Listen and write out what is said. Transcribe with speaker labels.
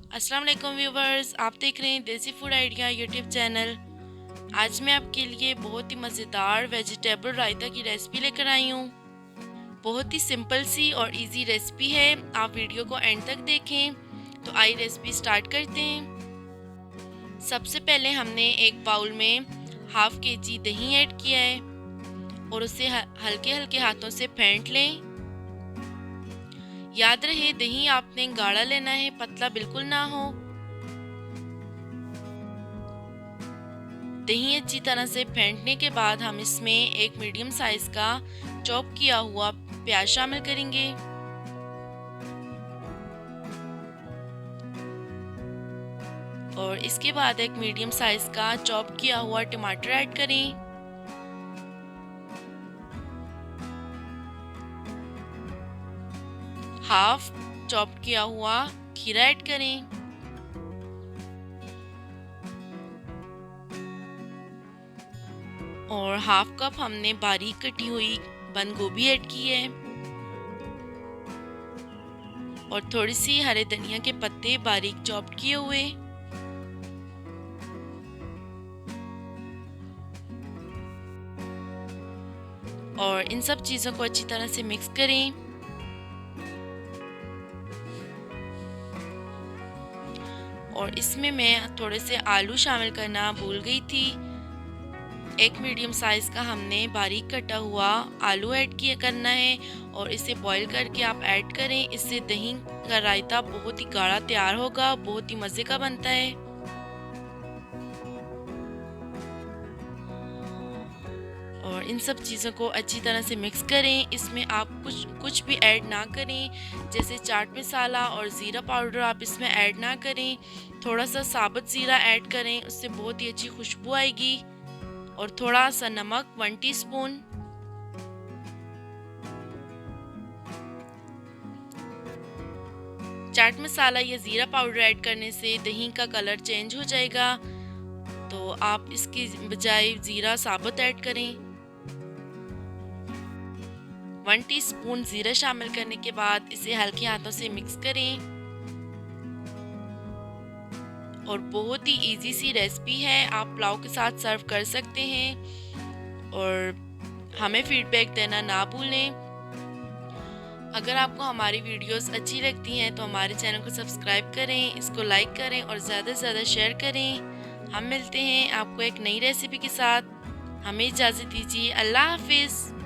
Speaker 1: अस्सलाम वालेकुम व्यूवर्स, आप देख रहे हैं देसी फूड आइडिया यूट्यूब चैनल। आज मैं आपके लिए बहुत ही मज़ेदार वेजिटेबल रायता की रेसिपी लेकर आई हूँ। बहुत ही सिंपल सी और इजी रेसिपी है। आप वीडियो को एंड तक देखें। तो आइए रेसिपी स्टार्ट करते हैं। सबसे पहले हमने एक बाउल में हाफ के जी दही ऐड किया है और उसे हल्के हल्के हाथों से फेंट लें। याद रहे दही आपने गाढ़ा लेना है, पतला बिल्कुल ना हो। दही अच्छी तरह से फेंटने के बाद हम इसमें एक मीडियम साइज का चॉप किया हुआ प्याज शामिल करेंगे और इसके बाद एक मीडियम साइज का चॉप किया हुआ टमाटर ऐड करें। हाफ चॉप किया हुआ खीरा ऐड करें और हाफ कप हमने बारीक कटी हुई बंद गोभी ऐड की है और थोड़ी सी हरे धनिया के पत्ते बारीक चॉप किए हुए। और इन सब चीज़ों को अच्छी तरह से मिक्स करें और इसमें मैं थोड़े से आलू शामिल करना भूल गई थी। एक मीडियम साइज़ का हमने बारीक कटा हुआ आलू ऐड किया करना है और इसे बॉईल करके आप ऐड करें। इससे दही का रायता बहुत ही गाढ़ा तैयार होगा, बहुत ही मज़े का बनता है। और इन सब चीज़ों को अच्छी तरह से मिक्स करें। इसमें आप कुछ भी ऐड ना करें, जैसे चाट मसाला और ज़ीरा पाउडर आप इसमें ऐड ना करें। थोड़ा सा साबुत ज़ीरा ऐड करें, उससे बहुत ही अच्छी खुशबू आएगी। और थोड़ा सा नमक 1 टीस्पून। चाट मसाला या ज़ीरा पाउडर ऐड करने से दही का कलर चेंज हो जाएगा, तो आप इसकी बजाय ज़ीरा साबुत ऐड करें। 1 टीस्पून ज़ीरा शामिल करने के बाद इसे हल्के हाथों से मिक्स करें और बहुत ही इजी सी रेसिपी है। आप पुलाव के साथ सर्व कर सकते हैं और हमें फीडबैक देना ना भूलें। अगर आपको हमारी वीडियोस अच्छी लगती हैं तो हमारे चैनल को सब्सक्राइब करें, इसको लाइक करें और ज़्यादा से ज़्यादा शेयर करें। हम मिलते हैं आपको एक नई रेसिपी के साथ। हमें इजाज़त दीजिए। अल्लाह हाफिज़।